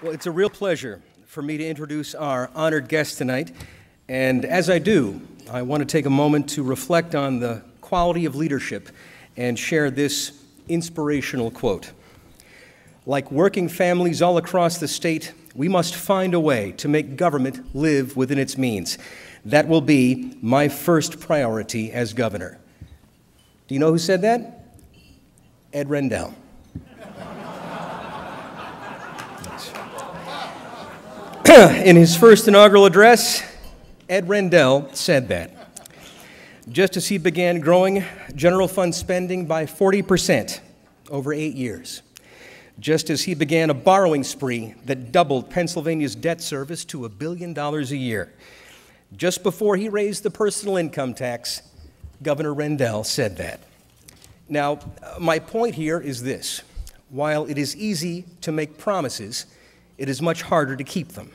Well, it's a real pleasure for me to introduce our honored guest tonight. And as I do, I want to take a moment to reflect on the quality of leadership and share this inspirational quote. Like working families all across the state, we must find a way to make government live within its means. That will be my first priority as governor. Do you know who said that? Ed Rendell. In his first inaugural address, Ed Rendell said that. Just as he began growing general fund spending by 40% over 8 years, just as he began a borrowing spree that doubled Pennsylvania's debt service to $1 billion a year, just before he raised the personal income tax, Governor Rendell said that. Now, my point here is this. While it is easy to make promises, it is much harder to keep them.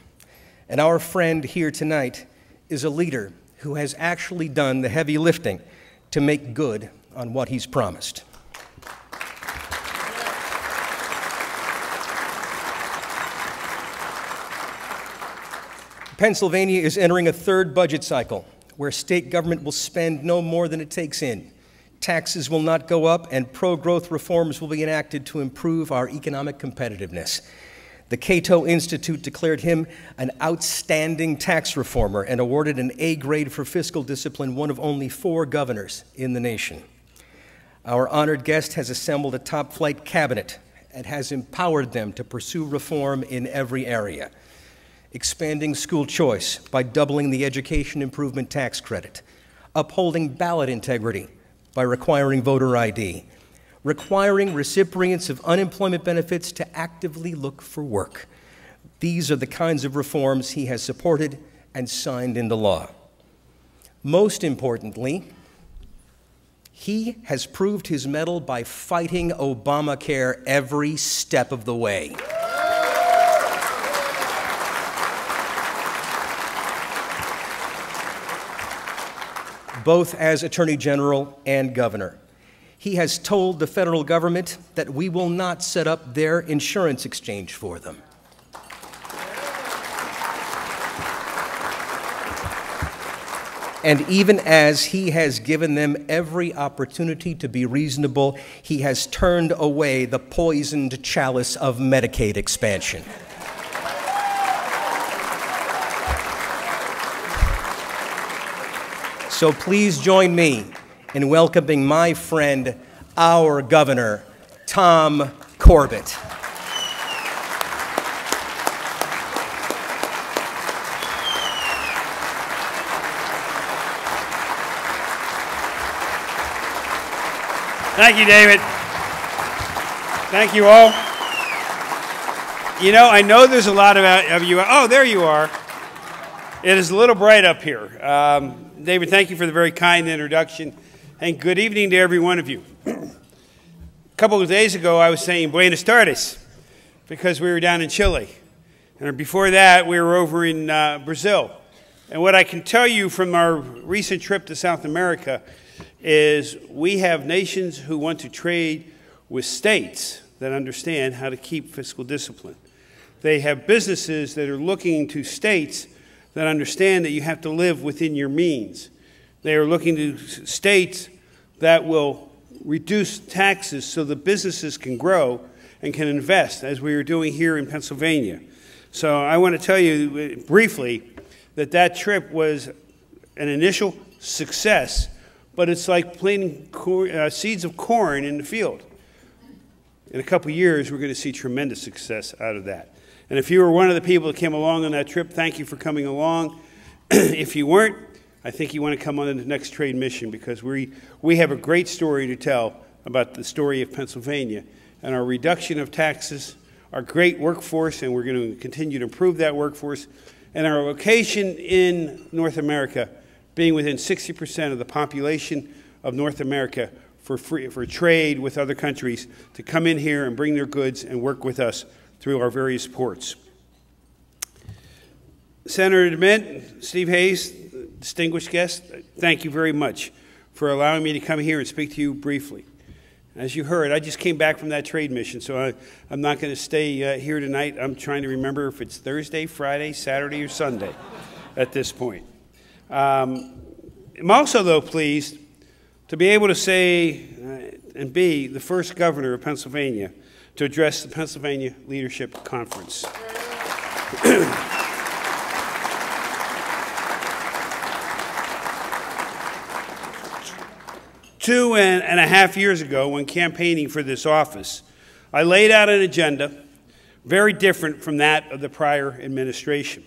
And our friend here tonight is a leader who has actually done the heavy lifting to make good on what he's promised. Pennsylvania is entering a third budget cycle where state government will spend no more than it takes in. Taxes will not go up, and pro-growth reforms will be enacted to improve our economic competitiveness. The Cato Institute declared him an outstanding tax reformer and awarded an A grade for fiscal discipline, one of only 4 governors in the nation. Our honored guest has assembled a top-flight cabinet and has empowered them to pursue reform in every area, expanding school choice by doubling the education improvement tax credit, upholding ballot integrity by requiring voter ID, requiring recipients of unemployment benefits to actively look for work. These are the kinds of reforms he has supported and signed into law. Most importantly, he has proved his mettle by fighting Obamacare every step of the way. Both as Attorney General and Governor. He has told the federal government that we will not set up their insurance exchange for them. And even as he has given them every opportunity to be reasonable, he has turned away the poisoned chalice of Medicaid expansion. So please join me in welcoming my friend, our governor, Tom Corbett. Thank you, David. Thank you all. You know, I know there's a lot of you. Oh, there you are. It is a little bright up here. David, thank you for the very kind introduction. And good evening to every one of you. A couple of days ago, I was saying Buenos tardes because we were down in Chile. And before that, we were over in Brazil. And what I can tell you from our recent trip to South America is we have nations who want to trade with states that understand how to keep fiscal discipline. They have businesses that are looking to states that understand that you have to live within your means. They are looking to states that will reduce taxes so the businesses can grow and can invest, as we are doing here in Pennsylvania. So I want to tell you briefly that that trip was an initial success, but it's like planting seeds of corn in the field. In a couple of years, we're going to see tremendous success out of that. And if you were one of the people that came along on that trip, thank you for coming along. If you weren't, I think you want to come on the next trade mission because we have a great story to tell about the story of Pennsylvania and our reduction of taxes, our great workforce, and we're going to continue to improve that workforce, and our location in North America being within 60% of the population of North America for trade with other countries to come in here and bring their goods and work with us through our various ports. Senator DeMint, Steve Hayes, distinguished guest, thank you very much for allowing me to come here and speak to you briefly. As you heard, I just came back from that trade mission, so I'm not going to stay here tonight. I'm trying to remember if it's Thursday, Friday, Saturday, or Sunday at this point. I'm also, though, pleased to be able to say and be the first governor of Pennsylvania to address the Pennsylvania Leadership Conference. 2.5 years ago, when campaigning for this office, I laid out an agenda very different from that of the prior administration.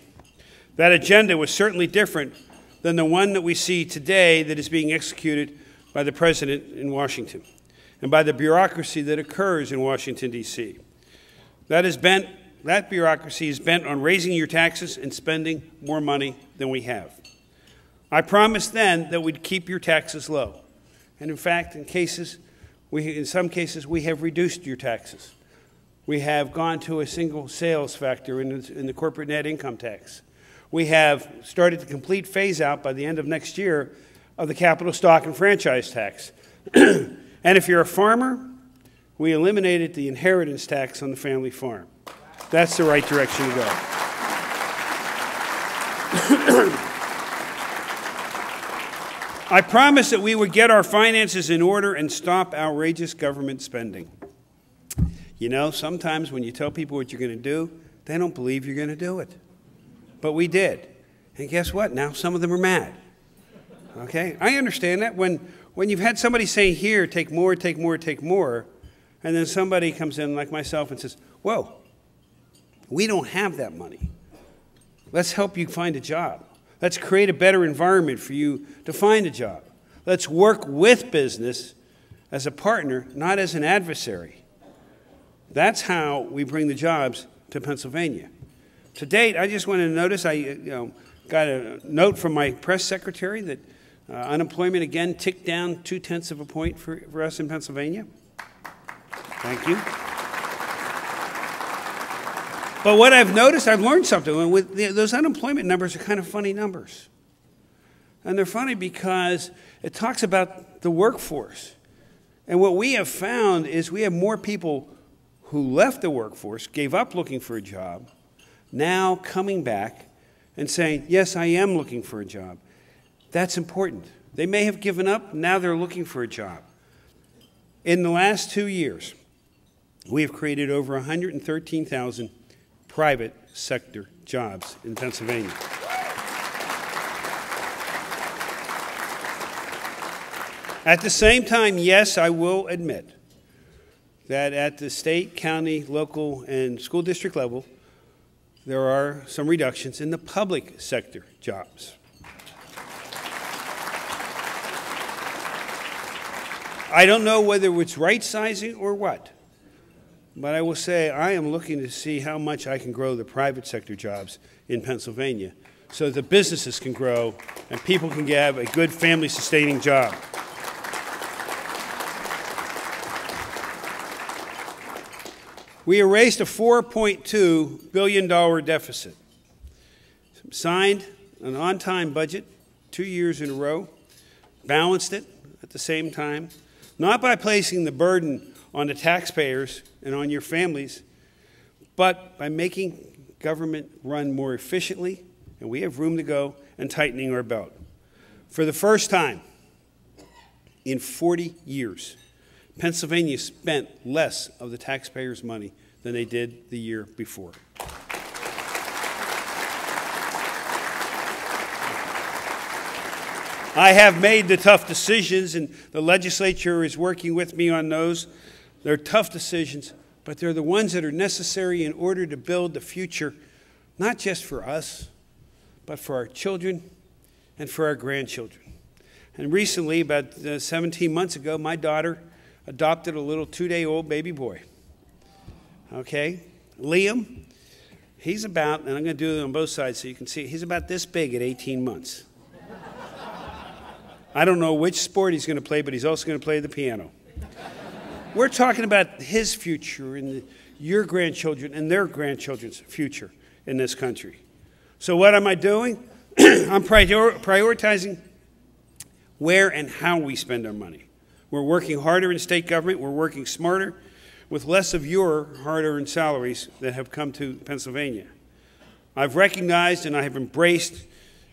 That agenda was certainly different than the one that we see today that is being executed by the President in Washington and by the bureaucracy that occurs in Washington, D.C. That bureaucracy is bent on raising your taxes and spending more money than we have. I promised then that we'd keep your taxes low. And in fact, in some cases, we have reduced your taxes. We have gone to a single sales factor in the corporate net income tax. We have started the complete phase out by the end of next year of the capital stock and franchise tax. And if you're a farmer, we eliminated the inheritance tax on the family farm. That's the right direction to go. I promised that we would get our finances in order and stop outrageous government spending. You know, sometimes when you tell people what you're going to do, they don't believe you're going to do it. But we did. And guess what? Now some of them are mad. Okay? I understand that. When you've had somebody say, here, take more, take more, take more, and then somebody comes in like myself and says, whoa, we don't have that money. Let's help you find a job. Let's create a better environment for you to find a job. Let's work with business as a partner, not as an adversary. That's how we bring the jobs to Pennsylvania. To date, I just want to notice, I got a note from my press secretary that unemployment again ticked down 0.2 of a point for us in Pennsylvania. Thank you. But what I've noticed, I've learned something. And those unemployment numbers are kind of funny numbers. And they're funny because it talks about the workforce. And what we have found is we have more people who left the workforce, gave up looking for a job, now coming back and saying, yes, I am looking for a job. That's important. They may have given up, now they're looking for a job. In the last 2 years, we have created over 113,000 private sector jobs in Pennsylvania. At the same time, yes, I will admit that at the state, county, local, and school district level, there are some reductions in the public sector jobs. I don't know whether it's right sizing or what. But I will say I am looking to see how much I can grow the private sector jobs in Pennsylvania so that the businesses can grow and people can have a good family-sustaining job. We erased a $4.2 billion deficit, signed an on-time budget 2 years in a row, balanced it at the same time, not by placing the burden on the taxpayers and on your families, but by making government run more efficiently, and we have room to go, and tightening our belt. For the first time in 40 years, Pennsylvania spent less of the taxpayers' money than they did the year before. I have made the tough decisions, and the legislature is working with me on those. They're tough decisions, but they're the ones that are necessary in order to build the future, not just for us, but for our children and for our grandchildren. And recently, about 17 months ago, my daughter adopted a little 2-day-old baby boy. Okay? Liam, he's about, and I'm going to do it on both sides so you can see, he's about this big at 18 months. I don't know which sport he's going to play, but he's also going to play the piano. We're talking about his future and your grandchildren and their grandchildren's future in this country. So what am I doing? I'm prioritizing where and how we spend our money. We're working harder in state government. We're working smarter with less of your hard-earned salaries that have come to Pennsylvania. I've recognized and I have embraced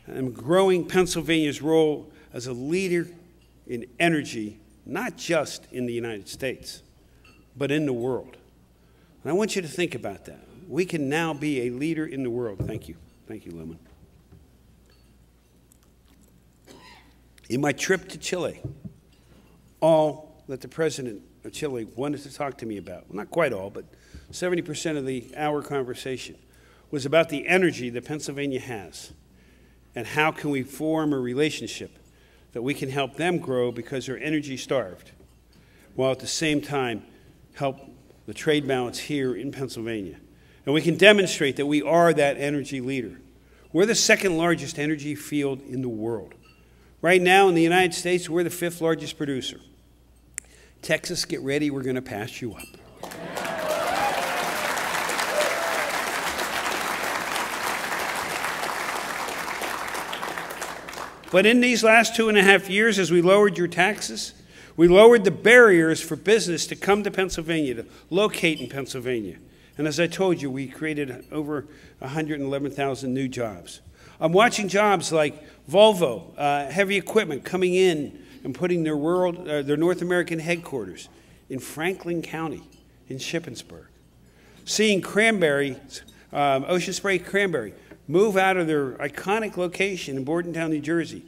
and growing Pennsylvania's role as a leader in energy, not just in the United States, but in the world. And I want you to think about that. We can now be a leader in the world. Thank you. Thank you, Lemon. In my trip to Chile, all that the president of Chile wanted to talk to me about, well, not quite all, but 70% of the hour conversation was about the energy that Pennsylvania has and how can we form a relationship that we can help them grow because they're energy starved, while at the same time help the trade balance here in Pennsylvania. And we can demonstrate that we are that energy leader. We're the second largest energy field in the world. Right now in the United States, we're the 5th largest producer. Texas, get ready, we're going to pass you up. But in these last 2.5 years, as we lowered your taxes, we lowered the barriers for business to come to Pennsylvania, to locate in Pennsylvania. And as I told you, we created over 111,000 new jobs. I'm watching jobs like Volvo, heavy equipment, coming in and putting their North American headquarters in Franklin County, in Shippensburg. Seeing Cranberry, Ocean Spray Cranberry, move out of their iconic location in Bordentown, New Jersey,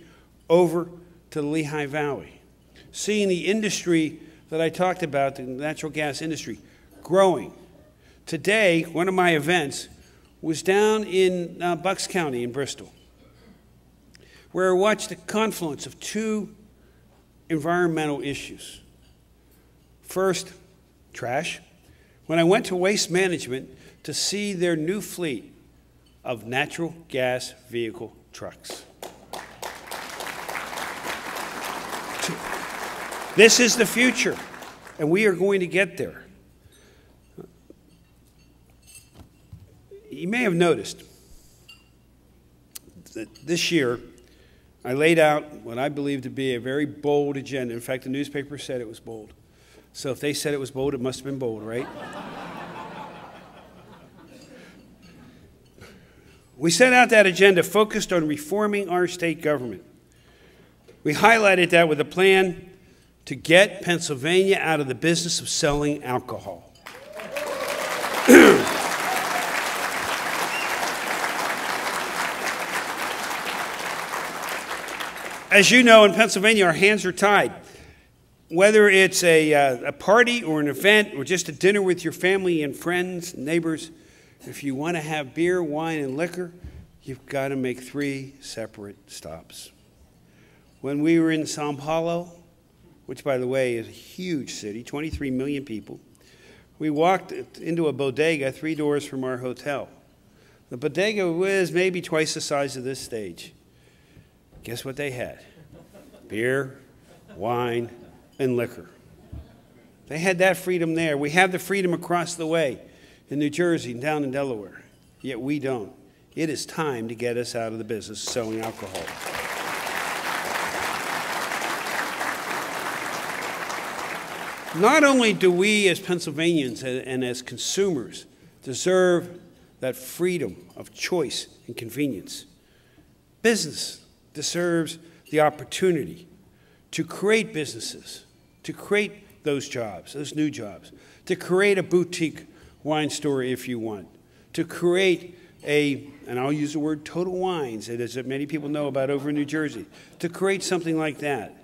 over to the Lehigh Valley. Seeing the industry that I talked about, the natural gas industry, growing. Today, one of my events was down in Bucks County in Bristol, where I watched the confluence of 2 environmental issues. First, trash. When I went to Waste Management to see their new fleet of natural gas vehicle trucks. This is the future, and we are going to get there. You may have noticed that this year I laid out what I believe to be a very bold agenda. In fact, the newspaper said it was bold. So if they said it was bold, it must have been bold, right? We set out that agenda focused on reforming our state government. We highlighted that with a plan to get Pennsylvania out of the business of selling alcohol. As you know, in Pennsylvania, our hands are tied. Whether it's a party or an event or just a dinner with your family and friends, neighbors, if you want to have beer, wine, and liquor, you've got to make 3 separate stops. When we were in Sao Paulo, which, by the way, is a huge city, 23 million people, we walked into a bodega 3 doors from our hotel. The bodega was maybe twice the size of this stage. Guess what they had? Beer, wine, and liquor. They had that freedom there. We have the freedom across the way in New Jersey and down in Delaware, yet we don't. It is time to get us out of the business of selling alcohol. Not only do we as Pennsylvanians and as consumers deserve that freedom of choice and convenience, business deserves the opportunity to create businesses, to create those jobs, those new jobs, to create a boutique wine store if you want, to create and I'll use the word Total Wines, as many people know about over in New Jersey, to create something like that.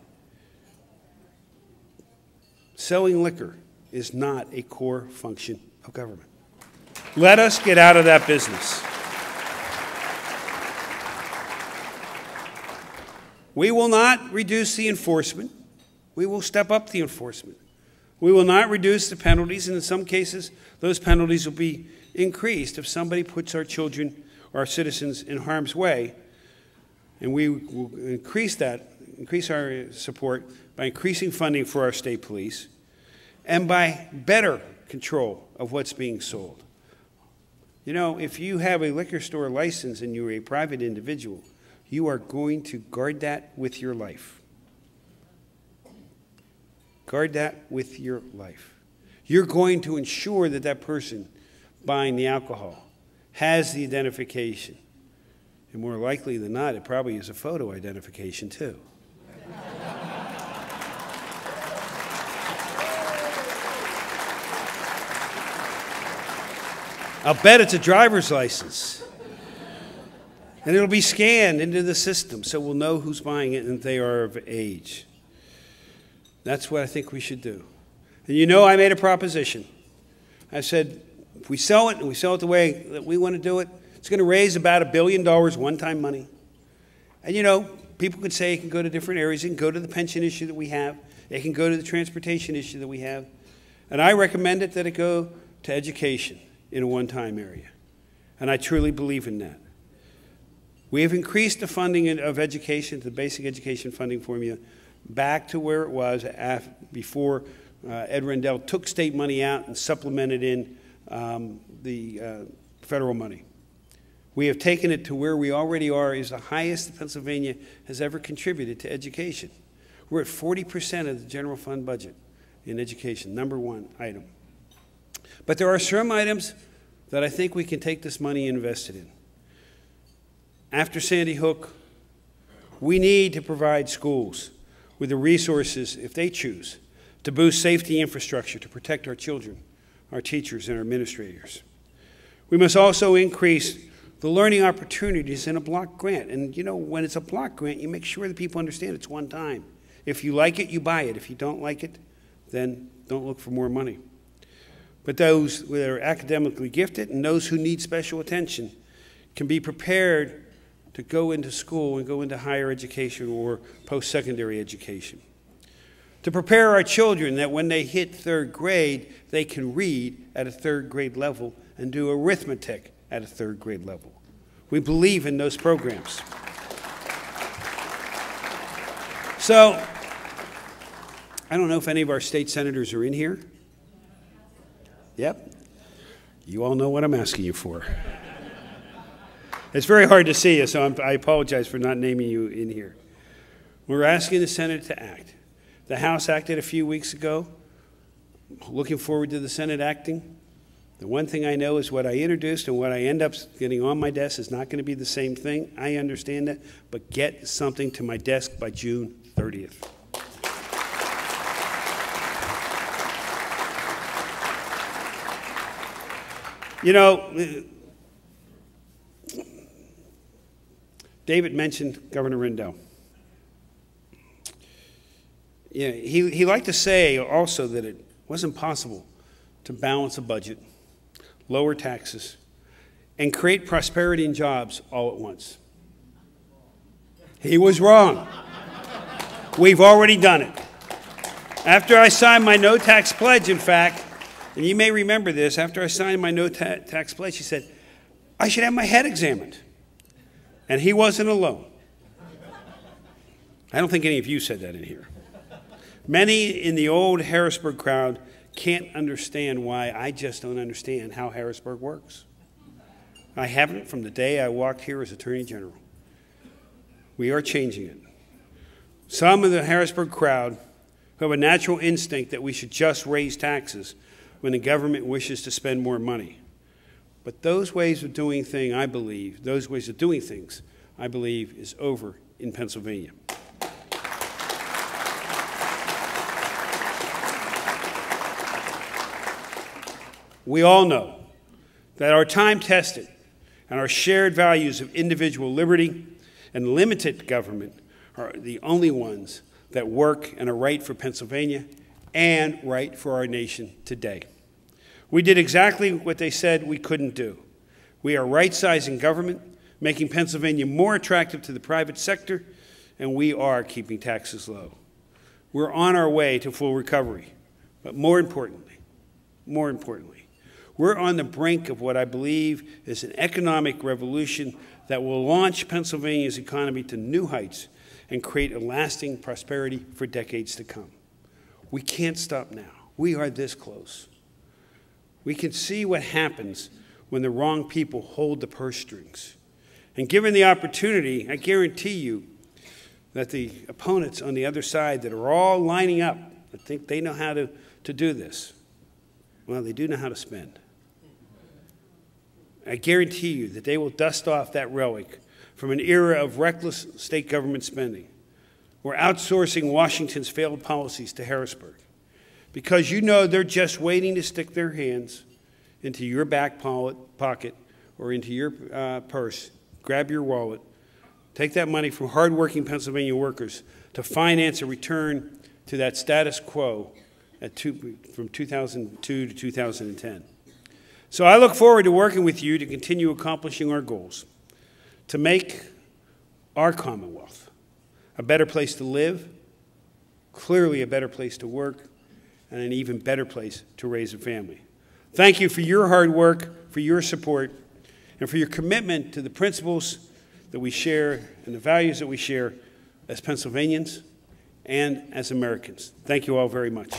Selling liquor is not a core function of government. Let us get out of that business. We will not reduce the enforcement. We will step up the enforcement. We will not reduce the penalties, and in some cases, those penalties will be increased if somebody puts our children, our citizens, in harm's way. And we will increase our support by increasing funding for our state police and by better control of what's being sold. You know, if you have a liquor store license and you're a private individual, you are going to guard that with your life. Guard that with your life. You're going to ensure that that person buying the alcohol has the identification. And more likely than not, it probably is a photo identification too. I'll bet it's a driver's license. And it'll be scanned into the system, so we'll know who's buying it and if they are of age. That's what I think we should do. And you know I made a proposition. I said, if we sell it, and we sell it the way that we want to do it, it's going to raise about $1 billion one-time money. And you know, people could say it can go to different areas. It can go to the pension issue that we have. It can go to the transportation issue that we have. And I recommend that it go to education in a one-time area. And I truly believe in that. We have increased the funding of education, the basic education funding formula, back to where it was before Ed Rendell took state money out and supplemented in the federal money. We have taken it to where we already are is the highest that Pennsylvania has ever contributed to education. We're at 40% of the general fund budget in education, #1 item. But there are some items that I think we can take this money and invest it in. After Sandy Hook, we need to provide schools with the resources, if they choose, to boost safety infrastructure to protect our children, our teachers, and our administrators. We must also increase the learning opportunities in a block grant. And you know, when it's a block grant, you make sure that people understand it's one time. If you like it, you buy it. If you don't like it, then don't look for more money. But those that are academically gifted and those who need special attention can be prepared to go into school and go into higher education or post-secondary education. To prepare our children that when they hit 3rd grade, they can read at a 3rd grade level and do arithmetic at a 3rd grade level. We believe in those programs. So, I don't know if any of our state senators are in here. Yep. You all know what I'm asking you for. It's very hard to see you, so I apologize for not naming you in here. We're asking the Senate to act. The House acted a few weeks ago. Looking forward to the Senate acting. The one thing I know is what I introduced and what I end up getting on my desk is not going to be the same thing. I understand that, but get something to my desk by June 30th. You know, David mentioned Governor Rendell. Yeah, he liked to say also that it wasn't possible to balance a budget, lower taxes, and create prosperity and jobs all at once. He was wrong. We've already done it. After I signed my no tax pledge, in fact, and you may remember this, after I signed my no tax pledge, he said, I should have my head examined. And he wasn't alone. I don't think any of you said that in here. Many in the old Harrisburg crowd can't understand why I just don't understand how Harrisburg works. I haven't from the day I walked here as Attorney General. We are changing it. Some of the Harrisburg crowd who have a natural instinct that we should just raise taxes when the government wishes to spend more money. But those ways of doing things, I believe, is over in Pennsylvania. We all know that our time-tested and our shared values of individual liberty and limited government are the only ones that work and are right for Pennsylvania and right for our nation today. We did exactly what they said we couldn't do. We are right-sizing government, making Pennsylvania more attractive to the private sector, and we are keeping taxes low. We're on our way to full recovery, but more importantly, we're on the brink of what I believe is an economic revolution that will launch Pennsylvania's economy to new heights and create a lasting prosperity for decades to come. We can't stop now. We are this close. We can see what happens when the wrong people hold the purse strings. And given the opportunity, I guarantee you that the opponents on the other side that are all lining up I think they know how to do this. Well, they do know how to spend. I guarantee you that they will dust off that relic from an era of reckless state government spending or outsourcing Washington's failed policies to Harrisburg, because you know they're just waiting to stick their hands into your back pocket or into your purse, grab your wallet, take that money from hardworking Pennsylvania workers to finance a return to that status quo from 2002 to 2010. So I look forward to working with you to continue accomplishing our goals, to make our Commonwealth a better place to live, clearly a better place to work, and an even better place to raise a family. Thank you for your hard work, for your support, and for your commitment to the principles that we share and the values that we share as Pennsylvanians and as Americans. Thank you all very much.